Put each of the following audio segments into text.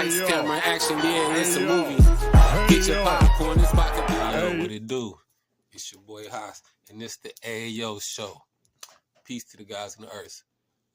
Lights, camera, action, yeah, it's a movie. Get your popcorn, it's about to be. Yo, what it do? It's your boy Haas, and it's the Ayo Show. Peace to the guys on the earth.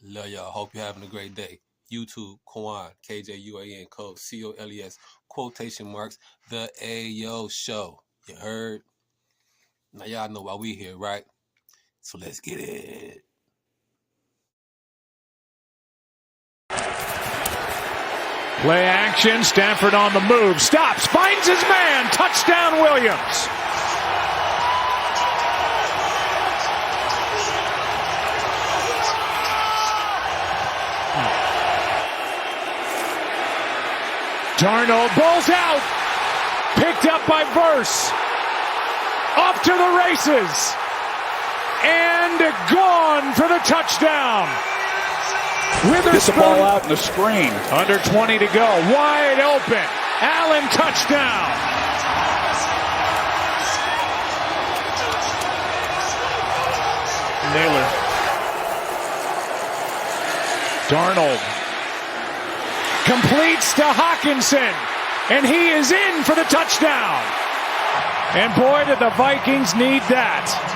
Love y'all. Hope you're having a great day. YouTube, Kwan, KJUAN, code COLES, quotation marks, the Ayo Show. You heard? Now y'all know why we here, right? So let's get it. Play action, Stafford on the move, stops, finds his man, touchdown Williams. Darnold balls out, picked up by Verse, off to the races, and gone for the touchdown. Gets the ball out in the screen. Under 20 to go. Wide open. Allen touchdown. Naylor. Darnold. Completes to Hawkinson. And he is in for the touchdown. And boy, did the Vikings need that.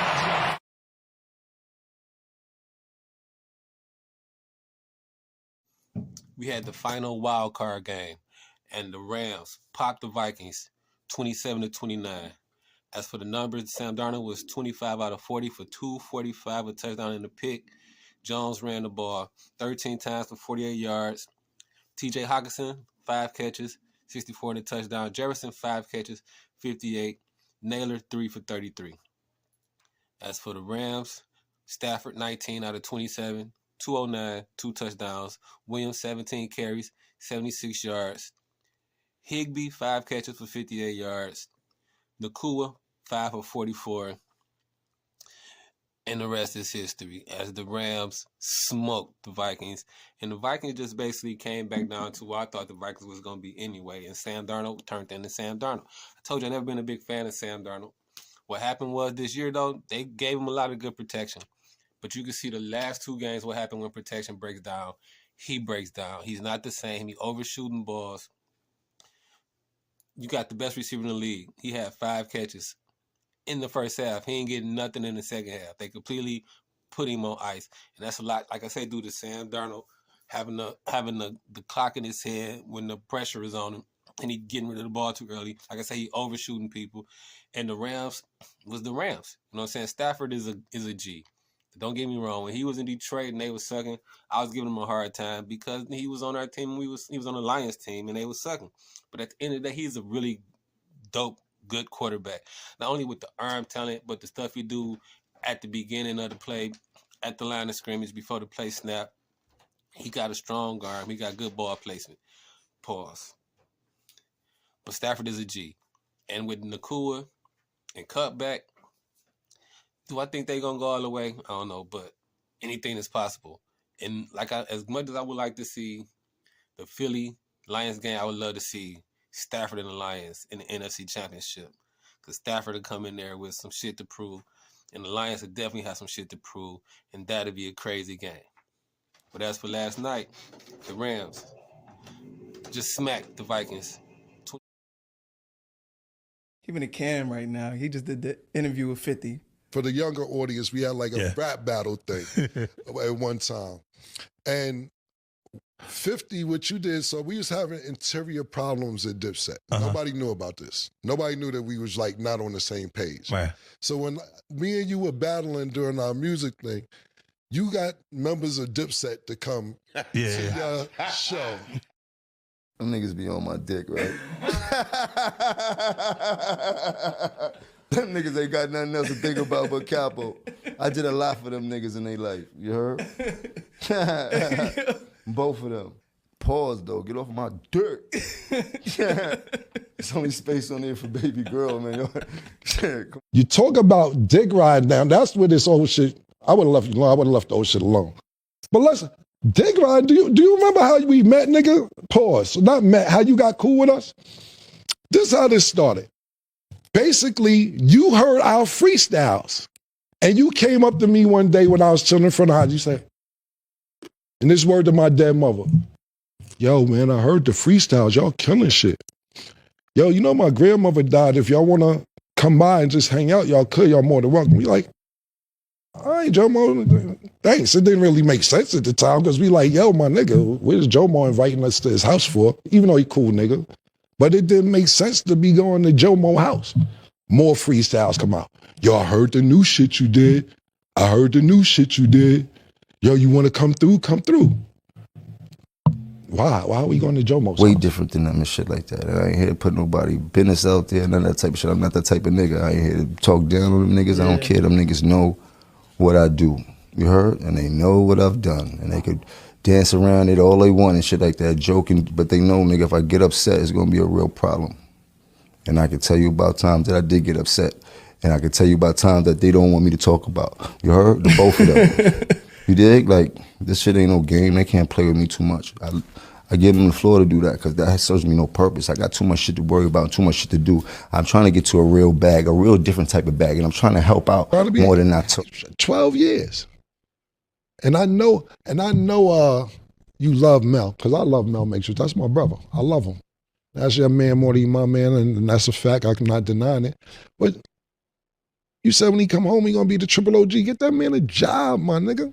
We had the final wild card game, and the Rams popped the Vikings 27-29. As for the numbers, Sam Darnold was 25 out of 40 for 245, a touchdown and a pick. Jones ran the ball 13 times for 48 yards. TJ Hawkinson, 5 catches, 64 and a touchdown. Jefferson, 5 catches, 58. Naylor, 3 for 33. As for the Rams, Stafford, 19 out of 27. 209, 2 touchdowns. Williams, 17 carries, 76 yards. Higbee, 5 catches for 58 yards. Nakua, 5 for 44. And the rest is history as the Rams smoked the Vikings. And the Vikings just basically came back down to what I thought the Vikings was going to be anyway. And Sam Darnold turned into Sam Darnold. I told you I've never been a big fan of Sam Darnold. What happened was this year, though, they gave him a lot of good protection. But you can see the last 2 games what happened when protection breaks down. He breaks down. He's not the same. He overshooting balls. You got the best receiver in the league. He had 5 catches in the first half. He ain't getting nothing in the second half. They completely put him on ice. And that's a lot, like I said, due to Sam Darnold having the clock in his head when the pressure is on him. And he getting rid of the ball too early. Like I say, he overshooting people. And the Rams was the Rams. You know what I'm saying? Stafford is a G. Don't get me wrong. When he was in Detroit and they was sucking, I was giving him a hard time because he was on our team. He was on the Lions team and they was sucking. But at the end of the day, he's a really dope, good quarterback. Not only with the arm talent, but the stuff he do at the beginning of the play, at the line of scrimmage before the play snap. He got a strong arm. He got good ball placement. Pause. But Stafford is a G. And with Nakua and Cutback, do I think they're going to go all the way? I don't know, but anything is possible. And as much as I would like to see the Philly-Lions game, I would love to see Stafford and the Lions in the NFC Championship. Because Stafford will come in there with some shit to prove, and the Lions will definitely have some shit to prove, and that'll be a crazy game. But as for last night, the Rams just smacked the Vikings. Even a Cam right now, he just did the interview with 50. For the younger audience, we had like a rap battle thing at one time. And 50, what you did, so we was having interior problems at Dipset. Nobody knew about this. Nobody knew that we was like not on the same page. Right. So when me and you were battling during our music thing, you got members of Dipset to come to your show. Them niggas be on my dick, right? Them niggas ain't got nothing else to think about but Capo. I did a lot for them niggas in their life. You heard? Both of them. Pause, though. Get off of my dirt. There's only space on there for baby girl, man. You talk about dick ride now. That's where this old shit, I would have left the old shit alone. But listen, dick ride, do you remember how we met, nigga? Pause. Not met, how you got cool with us? This is how this started. Basically, you heard our freestyles, and you came up to me one day when I was chilling in front of the house. You said, and this word to my dead mother, Yo, man, I heard the freestyles. Y'all killing shit. Yo, you know my grandmother died. If y'all want to come by and just hang out, y'all could. Y'all more than welcome. We like, all right, Jomo, thanks. It didn't really make sense at the time because we like, yo, my nigga, where's Jomo inviting us to his house for? Even though he cool nigga. But it didn't make sense to be going to Jomo house. More freestyles come out. Yo, I heard the new shit you did. I heard the new shit you did. Yo, you want to come through? Come through. Why? Why are we going to Jomo's Way house? different than them and shit like that. I ain't here to put nobody business out there, none of that type of shit. I'm not that type of nigga. I ain't here to talk down on them niggas. I don't care. Them niggas know what I do. You heard? And they know what I've done. And they could dance around it all they want and shit like that, joking. But they know, nigga, if I get upset, it's going to be a real problem. And I can tell you about times that I did get upset. And I can tell you about times that they don't want me to talk about. You heard? The both of them. You dig? Like, this shit ain't no game. They can't play with me too much. I give them the floor to do that because that serves me no purpose. I got too much shit to worry about, too much shit to do. I'm trying to get to a real bag, a real different type of bag, and I'm trying to help out more than I took. 12 years. And I know you love Mel, because I love Mel Matrix. That's my brother. I love him. That's your man more than my man, and that's a fact. I'm not denying it. But you said when he come home, he gonna be the triple OG. Get that man a job, my nigga.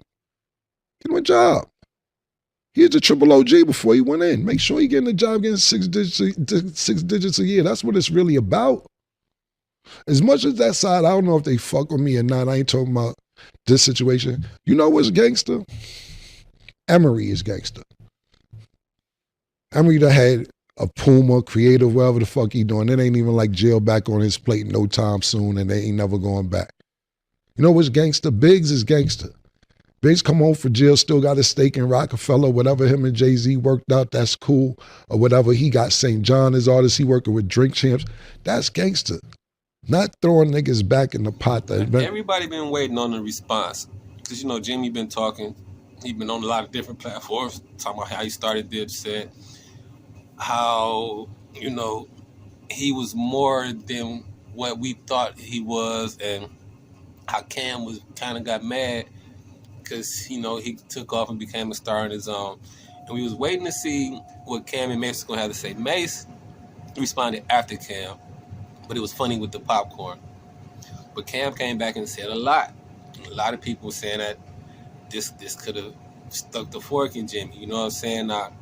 Get him a job. He's the triple OG before he went in. Make sure he getting a job getting 6 digits a year. That's what it's really about. As much as that side, I don't know if they fuck with me or not. I ain't talking about this situation. You know what's gangster? Emery is gangster. Emery that had a Puma, creative, whatever the fuck he doing. It ain't even like jail back on his plate no time soon, and they ain't never going back. You know what's gangster? Biggs is gangster. Biggs come home for jail, still got a stake in Rockefeller, whatever him and Jay-Z worked out, that's cool. Or whatever, he got St. John as artist, he working with Drink Champs. That's gangster. Not throwing niggas back in the pot. Everybody been waiting on the response. Because, you know, Jimmy been talking. He been on a lot of different platforms, talking about how he started Dipset, how, you know, he was more than what we thought he was, and how Cam was kind of got mad because, you know, he took off and became a star on his own. And we was waiting to see what Cam and Mace was going to have to say. Mace responded after Cam, but it was funny with the popcorn. But Cam came back and said a lot. And a lot of people were saying that this could have stuck the fork in Jimmy. You know what I'm saying? Now,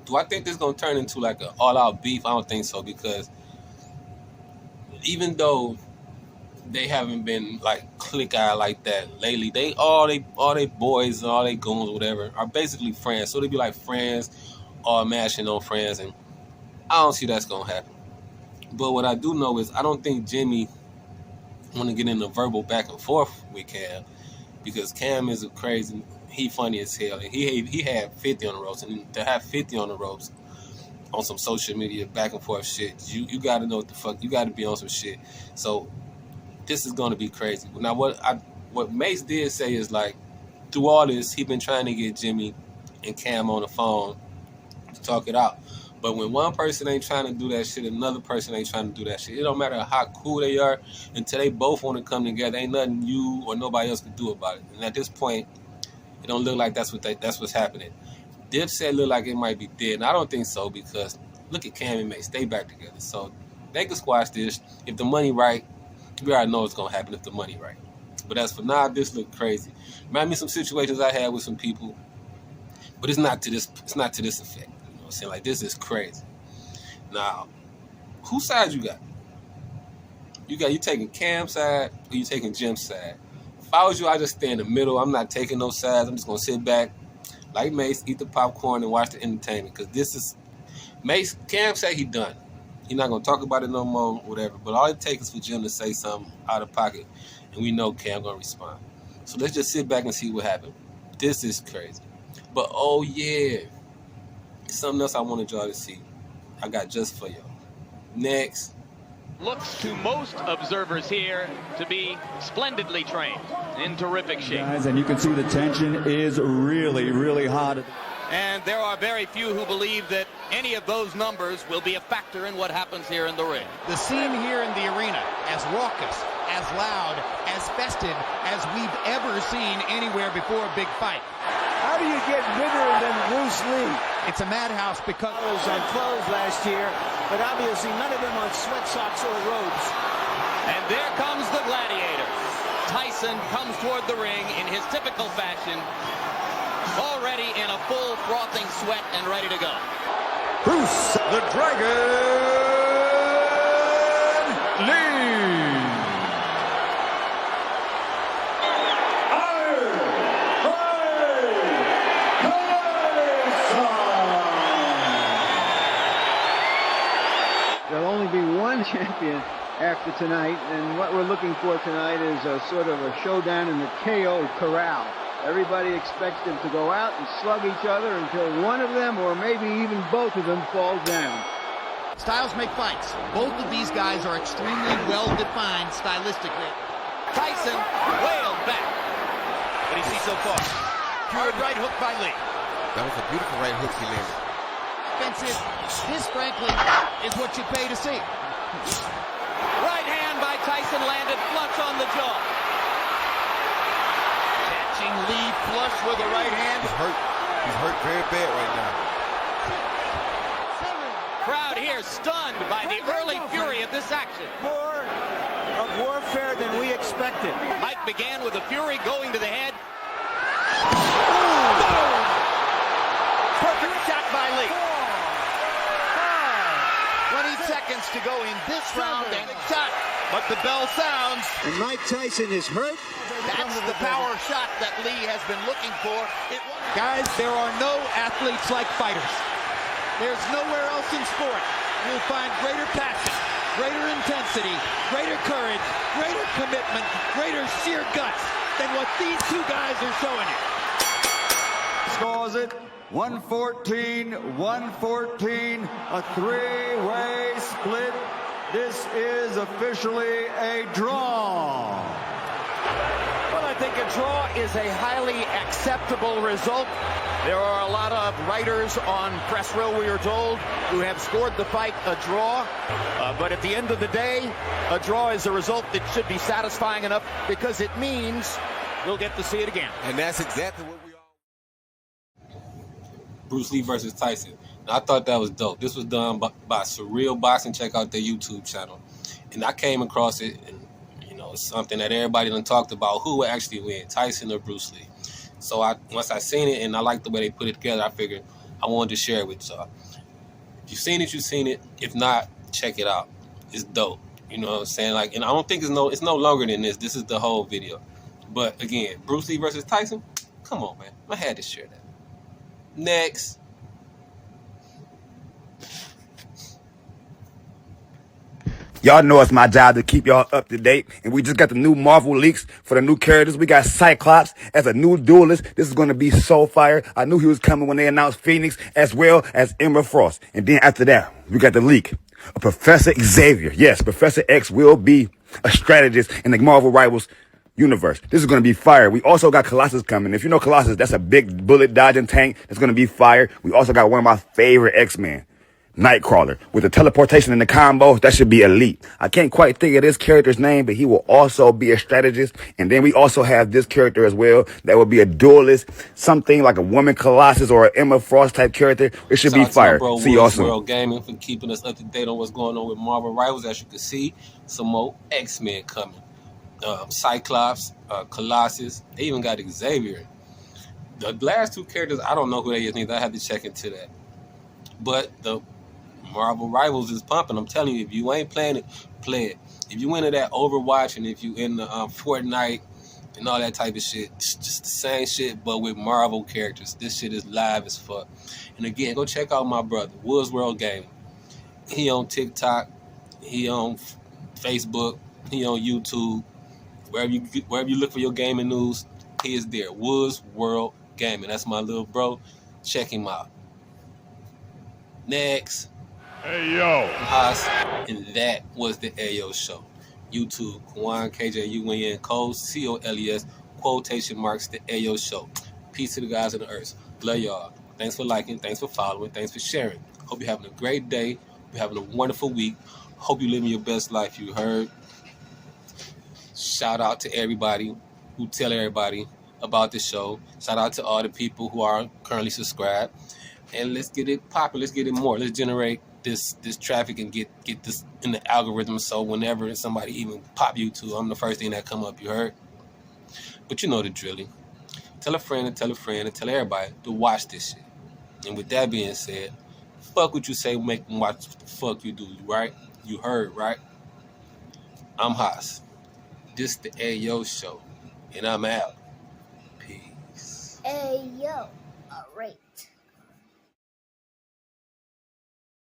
do I think this is going to turn into like an all-out beef? I don't think so, because even though they haven't been like click-eye like that lately, all they boys and all they goons or whatever are basically friends. So they be like friends, all mashing on friends, and I don't see that's going to happen. But what I do know is I don't think Jimmy want to get in a verbal back and forth with Cam, because Cam is a crazy, he funny as hell, and he had 50 on the ropes, and to have 50 on the ropes on some social media back and forth shit, you got to know what the fuck, you got to be on some shit. So this is going to be crazy. Now what Mace did say is, like, through all this, he been trying to get Jimmy and Cam on the phone to talk it out. But when one person ain't trying to do that shit, another person ain't trying to do that shit. It don't matter how cool they are, until they both want to come together. Ain't nothing you or nobody else can do about it. And at this point, it don't look like that's what's happening. Dipset look like it might be dead, and I don't think so, because look at Cam and Mace, they back together. So they can squash this if the money right. We already know it's gonna happen if the money right. But as for now, this look crazy. Remind me some situations I had with some people, but it's not to this effect. You know what I'm saying? Like, this is crazy. Now, whose side you got? You taking Cam's side or you taking Jim's side? If I was you, I just stay in the middle. I'm not taking no sides. I'm just gonna sit back, like Mace, eat the popcorn and watch the entertainment. Because this is Mace. Cam said he done. He's not gonna talk about it no more, whatever. But all it takes is for Jim to say something out of pocket, and we know Cam gonna respond. So let's just sit back and see what happens. This is crazy. But oh yeah, something else I wanted y'all to see. I got just for y'all. Next. Looks to most observers here to be splendidly trained, in terrific shape. Guys, and you can see the tension is really, really hot. And there are very few who believe that any of those numbers will be a factor in what happens here in the ring. The scene here in the arena, as raucous, as loud, as festive as we've ever seen anywhere before a big fight. How do you get bigger than Bruce Lee? It's a madhouse because I was on clothes last year, but obviously none of them on sweat socks or robes. And there comes the gladiator. Tyson comes toward the ring in his typical fashion, already in a full frothing sweat and ready to go. Bruce the Dragon Lee. There'll only be one champion after tonight, and what we're looking for tonight is a sort of a showdown in the KO corral. Everybody expects them to go out and slug each other until one of them, or maybe even both of them, falls down. styles make fights. Both of these guys are extremely well-defined stylistically. Tyson wailed back. What do you see so far? Hard right hook by Lee. That was a beautiful right hook he landed. Offensive. This, frankly, is what you pay to see. Right hand by Tyson landed flush on the jaw. Catching Lee flush with a right hand. He's hurt. He's hurt very bad right now. Crowd here stunned by the early fury of this action. More of warfare than we expected. Mike began with a fury going to the head. Perfect shot by Lee. 20 seconds to go in this round and a shot. But the bell sounds. And Mike Tyson is hurt. That's the power shot that Lee has been looking for. Guys, there are no athletes like fighters. There's nowhere else in sport you'll find greater passion, greater intensity, greater courage, greater commitment, greater sheer guts than what these two guys are showing you. Scores it 114, 114, a three-way split. This is officially a draw. Well, I think a draw is a highly acceptable result. There are a lot of writers on press row, we are told, who have scored the fight a draw. But at the end of the day, a draw is a result that should be satisfying enough because it means we'll get to see it again. And that's exactly what we all... Bruce Lee versus Tyson. Now, I thought that was dope. This was done by Surreal Boxing. Check out their YouTube channel. And I came across it, and you know, it's something that everybody done talked about. Who would actually win, Tyson or Bruce Lee? So once I seen it and I liked the way they put it together, I figured I wanted to share it with y'all. If you've seen it, you've seen it. If not, check it out. It's dope. You know what I'm saying? Like, and I don't think it's no longer than this. This is the whole video. But again, Bruce Lee versus Tyson. Come on, man. I had to share that. Next. Y'all know it's my job to keep y'all up to date. And we just got the new Marvel leaks for the new characters. We got Cyclops as a new duelist. This is going to be so fire. I knew he was coming when they announced Phoenix, as well as Emma Frost. And then after that, we got the leak of Professor Xavier. Yes, Professor X will be a strategist in the Marvel Rivals universe. This is going to be fire. We also got Colossus coming. If you know Colossus, that's a big bullet dodging tank. That's going to be fire. We also got one of my favorite X-Men, Nightcrawler, with the teleportation and the combo. That should be elite. I can't quite think of this character's name, but he will also be a strategist. And then we also have this character as well that will be a duelist, something like a woman Colossus or an Emma Frost type character. It should be fire. See y'all soon. WoodsWrldGaming for keeping us up to date on what's going on with Marvel Rivals. As you can see, some more X-Men coming. Cyclops, Colossus. They even got Xavier. The last two characters, I don't know who they is. I have to check into that. But the Marvel Rivals is pumping. I'm telling you, if you ain't playing it, play it. If you into that Overwatch and if you in the Fortnite and all that type of shit, it's just the same shit, but with Marvel characters. This shit is live as fuck. And again, go check out my brother, WoodsWrldGaming. He on TikTok, he on Facebook, he on YouTube. Wherever you look for your gaming news, he is there. WoodsWrldGaming. That's my little bro. Check him out. Next. Hey, yo. And that was the Ayo Show. YouTube, Kwan, KJUN, Coles, COLES, quotation marks, the Ayo Show. Peace to the guys on the earth. Love y'all. Thanks for liking. Thanks for following. Thanks for sharing. Hope you're having a great day. Hope you're having a wonderful week. Hope you're living your best life. You heard. Shout out to everybody who tell everybody about the show. Shout out to all the people who are currently subscribed. And let's get it popping. Let's get it more. Let's generate this traffic and get this in the algorithm, so whenever somebody even pop YouTube, I'm the first thing that come up, you heard? But you know the drilling. Tell a friend and tell a friend and tell everybody to watch this shit. And with that being said, fuck what you say, make them watch what the fuck you do, right? You heard, right? I'm Haas. This the Ayo Show. And I'm out. Peace. Ayo. All right.